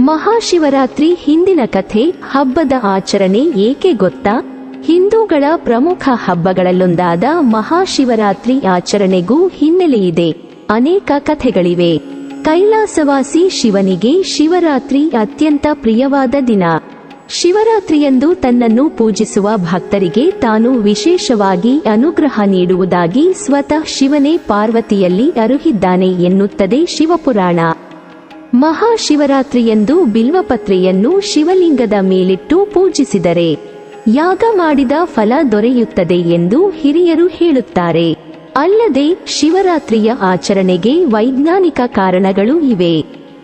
ಮಹಾಶಿವರಾತ್ರಿ ಹಿಂದಿನ ಕಥೆ. ಹಬ್ಬದ ಆಚರಣೆ ಏಕೆ ಗೊತ್ತಾ? ಹಿಂದೂಗಳ ಪ್ರಮುಖ ಹಬ್ಬಗಳಲ್ಲೊಂದಾದ ಮಹಾಶಿವರಾತ್ರಿ ಆಚರಣೆಗೂ ಹಿನ್ನೆಲೆಯಿದೆ. ಅನೇಕ ಕಥೆಗಳಿವೆ. ಕೈಲಾಸವಾಸಿ ಶಿವನಿಗೆ ಶಿವರಾತ್ರಿ ಅತ್ಯಂತ ಪ್ರಿಯವಾದ ದಿನ. ಶಿವರಾತ್ರಿಯಂದು ತನ್ನನ್ನು ಪೂಜಿಸುವ ಭಕ್ತರಿಗೆ ತಾನು ವಿಶೇಷವಾಗಿ ಅನುಗ್ರಹ ನೀಡುವುದಾಗಿ ಸ್ವತಃ ಶಿವನೇ ಪಾರ್ವತಿಯಲ್ಲಿ ಅರುಹಿದ್ದಾನೆ ಎನ್ನುತ್ತದೆ ಶಿವಪುರಾಣ. ಮಹಾಶಿವರಾತ್ರಿಯಂದು ಬಿಲ್ವಪತ್ರೆಯನ್ನು ಶಿವಲಿಂಗದ ಮೇಲಿಟ್ಟು ಪೂಜಿಸಿದರೆ ಯಾಗ ಮಾಡಿದ ಫಲ ದೊರೆಯುತ್ತದೆ ಎಂದು ಹಿರಿಯರು ಹೇಳುತ್ತಾರೆ. ಅಲ್ಲದೆ ಶಿವರಾತ್ರಿಯ ಆಚರಣೆಗೆ ವೈಜ್ಞಾನಿಕ ಕಾರಣಗಳೂ ಇವೆ.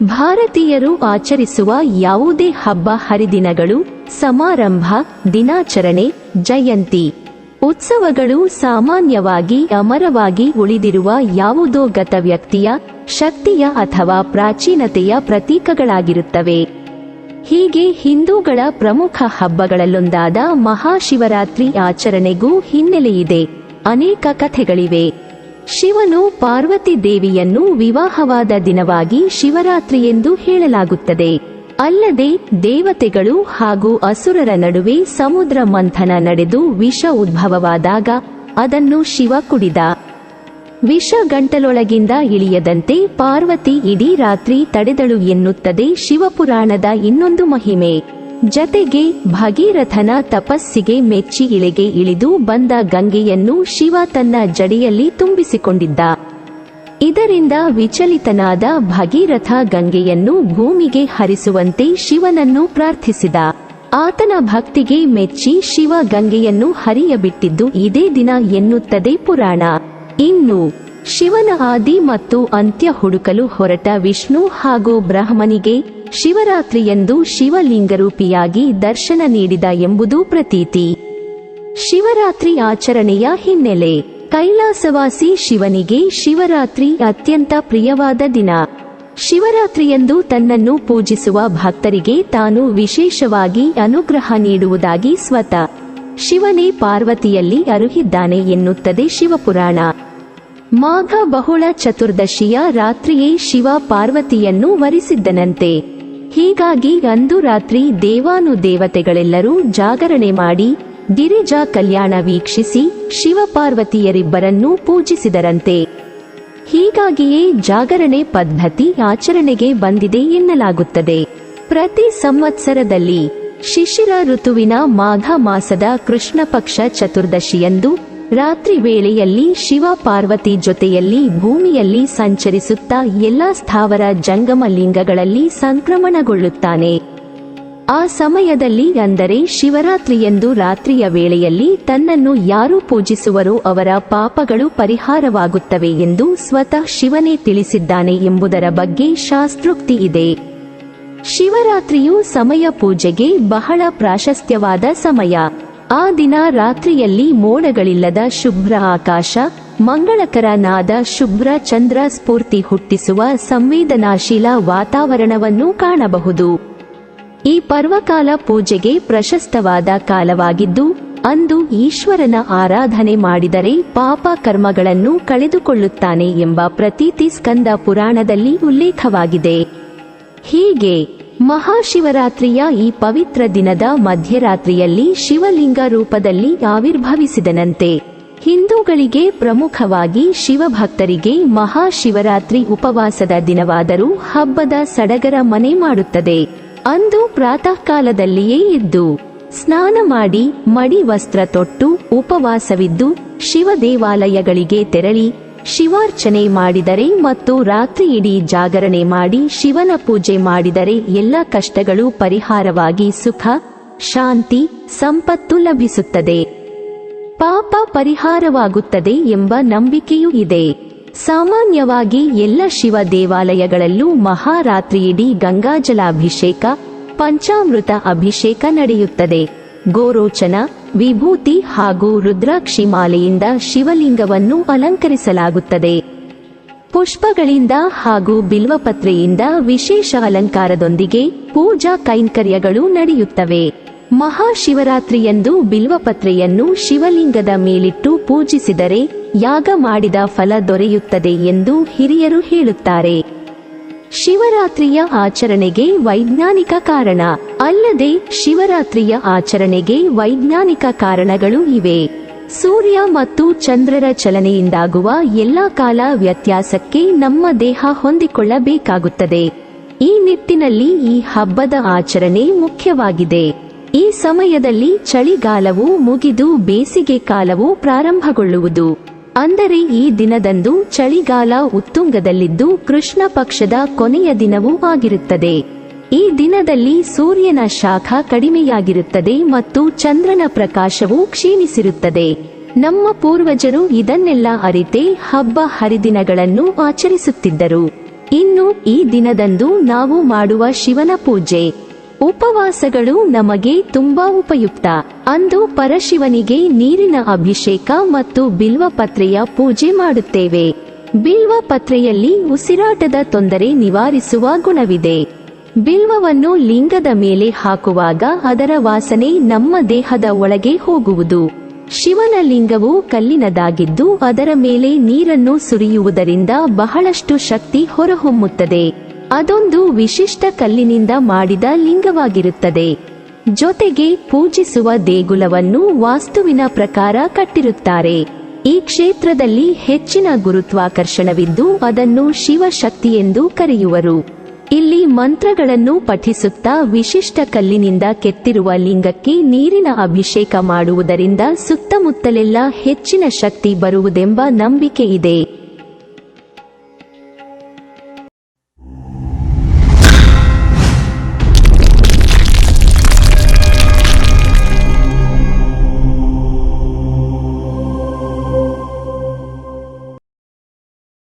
ಭಾರತೀಯರು ಆಚರಿಸುವ ಯಾವುದೇ ಹಬ್ಬ ಹರಿದಿನಗಳು, ಸಮಾರಂಭ, ದಿನಾಚರಣೆ, ಜಯಂತಿ, ಉತ್ಸವಗಳು ಸಾಮಾನ್ಯವಾಗಿ ಅಮರವಾಗಿ ಉಳಿದಿರುವ ಯಾವುದೋ ಗತ ವ್ಯಕ್ತಿಯ, ಶಕ್ತಿಯ ಅಥವಾ ಪ್ರಾಚೀನತೆಯ ಪ್ರತೀಕಗಳಾಗಿರುತ್ತವೆ. ಹೀಗೆ ಹಿಂದೂಗಳ ಪ್ರಮುಖ ಹಬ್ಬಗಳಲ್ಲೊಂದಾದ ಮಹಾಶಿವರಾತ್ರಿ ಆಚರಣೆಗೂ ಹಿನ್ನೆಲೆಯಿದೆ. ಅನೇಕ ಕಥೆಗಳಿವೆ. ಶಿವನು ಪಾರ್ವತಿ ದೇವಿಯನ್ನು ವಿವಾಹವಾದ ದಿನವಾಗಿ ಶಿವರಾತ್ರಿಯೆಂದು ಹೇಳಲಾಗುತ್ತದೆ. ಅಲ್ಲದೆ ದೇವತೆಗಳು ಹಾಗೂ ಅಸುರರ ನಡುವೆ ಸಮುದ್ರ ಮಂಥನ ನಡೆದು ವಿಷ ಉದ್ಭವವಾದಾಗ ಅದನ್ನು ಶಿವ ಕುಡಿದ. ವಿಷ ಗಂಟಲೊಳಗಿಂದ ಇಳಿಯದಂತೆ ಪಾರ್ವತಿ ಇಡೀ ರಾತ್ರಿ ತಡೆದಳು ಎನ್ನುತ್ತದೆ ಶಿವಪುರಾಣದ ಇನ್ನೊಂದು ಮಹಿಮೆ. ಜತೆಗೆ ಭಗೀರಥನ ತಪಸ್ಸಿಗೆ ಮೆಚ್ಚಿ ಇಳೆಗೆ ಇಳಿದು ಬಂದ ಗಂಗೆಯನ್ನು ಶಿವ ತನ್ನ ಜಡೆಯಲ್ಲಿ ತುಂಬಿಸಿಕೊಂಡಿದ್ದ. ಇದರಿಂದ ವಿಚಲಿತನಾದ ಭಗೀರಥ ಗಂಗೆಯನ್ನು ಭೂಮಿಗೆ ಹರಿಸುವಂತೆ ಶಿವನನ್ನು ಪ್ರಾರ್ಥಿಸಿದ. ಆತನ ಭಕ್ತಿಗೆ ಮೆಚ್ಚಿ ಶಿವ ಗಂಗೆಯನ್ನು ಹರಿಯಬಿಟ್ಟಿದ್ದು ಇದೇ ದಿನ ಎನ್ನುತ್ತದೆ ಪುರಾಣ. ಇನ್ನು ಶಿವನ ಆದಿ ಮತ್ತು ಅಂತ್ಯ ಹುಡುಕಲು ಹೊರಟ ವಿಷ್ಣು ಹಾಗೂ ಬ್ರಹ್ಮನಿಗೆ ಶಿವರಾತ್ರಿಯಂದು ಶಿವಲಿಂಗರೂಪಿಯಾಗಿ ದರ್ಶನ ನೀಡಿದ ಎಂಬುದೂ ಪ್ರತೀತಿ. ಶಿವರಾತ್ರಿ ಆಚರಣೆಯ ಹಿನ್ನೆಲೆ. ಕೈಲಾಸವಾಸಿ ಶಿವನಿಗೆ ಶಿವರಾತ್ರಿ ಅತ್ಯಂತ ಪ್ರಿಯವಾದ ದಿನ. ಶಿವರಾತ್ರಿಯಂದು ತನ್ನನ್ನು ಪೂಜಿಸುವ ಭಕ್ತರಿಗೆ ತಾನು ವಿಶೇಷವಾಗಿ ಅನುಗ್ರಹ ನೀಡುವುದಾಗಿ ಸ್ವತಃ ಶಿವನೇ ಪಾರ್ವತಿಯಲ್ಲಿ ಅರುಹಿದ್ದಾನೆ ಎನ್ನುತ್ತದೆ ಶಿವಪುರಾಣ. ಮಾಘ ಬಹುಳ ಚತುರ್ದಶಿಯ ರಾತ್ರಿಯೇ ಶಿವ ಪಾರ್ವತಿಯನ್ನು ವರಿಸಿದ್ದನಂತೆ. ಹೀಗಾಗಿ ಅಂದು ರಾತ್ರಿ ದೇವಾನುದೇವತೆಗಳೆಲ್ಲರೂ ಜಾಗರಣೆ ಮಾಡಿ ಗಿರಿಜಾ ಕಲ್ಯಾಣ ವೀಕ್ಷಿಸಿ ಶಿವಪಾರ್ವತಿಯರಿಬ್ಬರನ್ನೂ ಪೂಜಿಸಿದರಂತೆ. ಹೀಗಾಗಿಯೇ ಜಾಗರಣೆ ಪದ್ಧತಿ ಆಚರಣೆಗೆ ಬಂದಿದೆ ಎನ್ನಲಾಗುತ್ತದೆ. ಪ್ರತಿ ಸಂವತ್ಸರದಲ್ಲಿ ಶಿಶಿರ ಋತುವಿನ ಮಾಘ ಮಾಸದ ಕೃಷ್ಣ ಪಕ್ಷ ಚತುರ್ದಶಿಯಂದು ರಾತ್ರಿ ವೇಳೆಯಲ್ಲಿ ಶಿವ ಪಾರ್ವತಿ ಜೊತೆಯಲ್ಲಿ ಭೂಮಿಯಲ್ಲಿ ಸಂಚರಿಸುತ್ತಾ ಎಲ್ಲಾ ಸ್ಥಾವರ ಜಂಗಮ ಲಿಂಗಗಳಲ್ಲಿ ಸಂಕ್ರಮಣಗೊಳ್ಳುತ್ತಾನೆ. ಆ ಸಮಯದಲ್ಲಿ ಅಂದರೆ ಶಿವರಾತ್ರಿಯಂದು ರಾತ್ರಿಯ ವೇಳೆಯಲ್ಲಿ ತನ್ನನ್ನು ಯಾರು ಪೂಜಿಸುವರೋ ಅವರ ಪಾಪಗಳು ಪರಿಹಾರವಾಗುತ್ತವೆ ಎಂದು ಸ್ವತಃ ಶಿವನೇ ತಿಳಿಸಿದ್ದಾನೆ ಎಂಬುದರ ಬಗ್ಗೆ ಶಾಸ್ತ್ರೋಕ್ತಿ ಇದೆ. ಶಿವರಾತ್ರಿಯು ಸಮಯ ಪೂಜೆಗೆ ಬಹಳ ಪ್ರಾಶಸ್ತ್ಯವಾದ ಸಮಯ. ಆ ದಿನ ರಾತ್ರಿಯಲ್ಲಿ ಮೋಡಗಳಿಲ್ಲದ ಶುಭ್ರ ಆಕಾಶ, ಮಂಗಳಕರ ನಾದ, ಶುಭ್ರ ಚಂದ್ರ ಸ್ಫೂರ್ತಿ ಹುಟ್ಟಿಸುವ ಸಂವೇದನಾಶೀಲ ವಾತಾವರಣವನ್ನು ಕಾಣಬಹುದು. ಈ ಪರ್ವಕಾಲ ಪೂಜೆಗೆ ಪ್ರಶಸ್ತವಾದ ಕಾಲವಾಗಿದ್ದು ಅಂದು ಈಶ್ವರನ ಆರಾಧನೆ ಮಾಡಿದರೆ ಪಾಪ ಕರ್ಮಗಳನ್ನು ಕಳೆದುಕೊಳ್ಳುತ್ತಾನೆ ಎಂಬ ಪ್ರತೀತಿ ಸ್ಕಂದ ಪುರಾಣದಲ್ಲಿ ಉಲ್ಲೇಖವಾಗಿದೆ. ಹೀಗೆ ಮಹಾಶಿವರಾತ್ರಿಯ ಈ ಪವಿತ್ರ ದಿನದ ಮಧ್ಯರಾತ್ರಿಯಲ್ಲಿ ಶಿವಲಿಂಗ ರೂಪದಲ್ಲಿ ಆವಿರ್ಭವಿಸಿದನಂತೆ. ಹಿಂದೂಗಳಿಗೆ ಪ್ರಮುಖವಾಗಿ ಶಿವಭಕ್ತರಿಗೆ ಮಹಾಶಿವರಾತ್ರಿ ಉಪವಾಸದ ದಿನವಾದರೂ ಹಬ್ಬದ ಸಡಗರ ಮನೆ ಮಾಡುತ್ತದೆ. ಅಂದು ಪ್ರಾತಃ ಕಾಲದಲ್ಲಿಯೇ ಎದ್ದು ಸ್ನಾನ ಮಾಡಿ ಮಡಿ ವಸ್ತ್ರ ತೊಟ್ಟು ಉಪವಾಸವಿದ್ದು ಶಿವ ದೇವಾಲಯಗಳಿಗೆ ತೆರಳಿ ಶಿವಾರ್ಚನೆ ಮಾಡಿದರೆ ಮತ್ತು ರಾತ್ರಿ ಇಡೀ ಜಾಗರಣೆ ಮಾಡಿ ಶಿವನ ಪೂಜೆ ಮಾಡಿದರೆ ಎಲ್ಲ ಕಷ್ಟಗಳು ಪರಿಹಾರವಾಗಿ ಸುಖ, ಶಾಂತಿ, ಸಂಪತ್ತು ಲಭಿಸುತ್ತದೆ, ಪಾಪ ಪರಿಹಾರವಾಗುತ್ತದೆ ಎಂಬ ನಂಬಿಕೆಯೂ ಇದೆ. ಸಾಮಾನ್ಯವಾಗಿ ಎಲ್ಲ ಶಿವ ದೇವಾಲಯಗಳಲ್ಲೂ ಮಹಾರಾತ್ರಿಯಿಡೀ ಗಂಗಾಜಲಾಭಿಷೇಕ, ಪಂಚಾಮೃತ ಅಭಿಷೇಕ ನಡೆಯುತ್ತದೆ. ಗೋರೋಚನ, ವಿಭೂತಿ ಹಾಗೂ ರುದ್ರಾಕ್ಷಿ ಮಾಲೆಯಿಂದ ಶಿವಲಿಂಗವನ್ನು ಅಲಂಕರಿಸಲಾಗುತ್ತದೆ. ಪುಷ್ಪಗಳಿಂದ ಹಾಗೂ ಬಿಲ್ವಪತ್ರೆಯಿಂದ ವಿಶೇಷ ಅಲಂಕಾರದೊಂದಿಗೆ ಪೂಜಾ ಕೈಂಕರ್ಯಗಳು ನಡೆಯುತ್ತವೆ. ಮಹಾಶಿವರಾತ್ರಿಯಂದು ಬಿಲ್ವಪತ್ರೆಯನ್ನು ಶಿವಲಿಂಗದ ಮೇಲಿಟ್ಟು ಪೂಜಿಸಿದರೆ ಯಾಗ ಮಾಡಿದ ಫಲ ದೊರೆಯುತ್ತದೆ ಎಂದು ಹಿರಿಯರು ಹೇಳುತ್ತಾರೆ. ಶಿವರಾತ್ರಿಯ ಆಚರಣೆಗೆ ವೈಜ್ಞಾನಿಕ ಕಾರಣ. ಅಲ್ಲದೆ ಶಿವರಾತ್ರಿಯ ಆಚರಣೆಗೆ ವೈಜ್ಞಾನಿಕ ಕಾರಣಗಳು ಇವೆ. ಸೂರ್ಯ ಮತ್ತು ಚಂದ್ರರ ಚಲನೆಯಿಂದಾಗುವ ಎಲ್ಲಾ ಕಾಲ ವ್ಯತ್ಯಾಸಕ್ಕೆ ನಮ್ಮ ದೇಹ ಹೊಂದಿಕೊಳ್ಳಬೇಕಾಗುತ್ತದೆ. ಈ ನಿಟ್ಟಿನಲ್ಲಿ ಈ ಹಬ್ಬದ ಆಚರಣೆ ಮುಖ್ಯವಾಗಿದೆ. ಈ ಸಮಯದಲ್ಲಿ ಚಳಿಗಾಲವು ಮುಗಿದು ಬೇಸಿಗೆ ಕಾಲವು ಪ್ರಾರಂಭಗೊಳ್ಳುವುದು. ಅಂದರೆ ಈ ದಿನದಂದು ಚಳಿಗಾಲ ಉತ್ತುಂಗದಲ್ಲಿದ್ದು ಕೃಷ್ಣ ಪಕ್ಷದ ಕೊನೆಯ ದಿನವೂ ಆಗಿರುತ್ತದೆ. ಈ ದಿನದಲ್ಲಿ ಸೂರ್ಯನ ಶಾಖ ಕಡಿಮೆಯಾಗಿರುತ್ತದೆ ಮತ್ತು ಚಂದ್ರನ ಪ್ರಕಾಶವು ಕ್ಷೀಣಿಸಿರುತ್ತದೆ. ನಮ್ಮ ಪೂರ್ವಜರು ಇದನ್ನೆಲ್ಲ ಅರಿತೇ ಹಬ್ಬ ಹರಿದಿನಗಳನ್ನು ಆಚರಿಸುತ್ತಿದ್ದರು. ಇನ್ನು ಈ ದಿನದಂದು ನಾವು ಮಾಡುವ ಶಿವನ ಪೂಜೆ, ಉಪವಾಸಗಳು ನಮಗೆ ತುಂಬಾ ಉಪಯುಕ್ತ. ಅಂದು ಪರಶಿವನಿಗೆ ನೀರಿನ ಅಭಿಷೇಕ ಮತ್ತು ಬಿಲ್ವಪತ್ರೆಯ ಪೂಜೆ ಮಾಡುತ್ತೇವೆ. ಬಿಲ್ವಪತ್ರೆಯಲ್ಲಿ ಉಸಿರಾಟದ ತೊಂದರೆ ನಿವಾರಿಸುವ ಗುಣವಿದೆ. ಬಿಲ್ವವನ್ನು ಲಿಂಗದ ಮೇಲೆ ಹಾಕುವಾಗ ಅದರ ವಾಸನೆ ನಮ್ಮ ದೇಹದ ಒಳಗೆ ಹೋಗುವುದು. ಶಿವನ ಲಿಂಗವು ಕಲ್ಲಿನದಾಗಿದ್ದು ಅದರ ಮೇಲೆ ನೀರನ್ನು ಸುರಿಯುವುದರಿಂದ ಬಹಳಷ್ಟು ಶಕ್ತಿ ಹೊರಹೊಮ್ಮುತ್ತದೆ. ಅದೊಂದು ವಿಶಿಷ್ಟ ಕಲ್ಲಿನಿಂದ ಮಾಡಿದ ಲಿಂಗವಾಗಿರುತ್ತದೆ. ಜೊತೆಗೆ ಪೂಜಿಸುವ ದೇಗುಲವನ್ನು ವಾಸ್ತುವಿನ ಪ್ರಕಾರ ಕಟ್ಟಿರುತ್ತಾರೆ. ಈ ಕ್ಷೇತ್ರದಲ್ಲಿ ಹೆಚ್ಚಿನ ಗುರುತ್ವಾಕರ್ಷಣವಿದ್ದು ಅದನ್ನು ಶಿವಶಕ್ತಿಯೆಂದು ಕರೆಯುವರು. ಇಲ್ಲಿ ಮಂತ್ರಗಳನ್ನು ಪಠಿಸುತ್ತಾ ವಿಶಿಷ್ಟ ಕಲ್ಲಿನಿಂದ ಕೆತ್ತಿರುವ ಲಿಂಗಕ್ಕೆ ನೀರಿನ ಅಭಿಷೇಕ ಮಾಡುವುದರಿಂದ ಸುತ್ತಮುತ್ತಲೆಲ್ಲ ಹೆಚ್ಚಿನ ಶಕ್ತಿ ಬರುವುದೆಂಬ ನಂಬಿಕೆ ಇದೆ.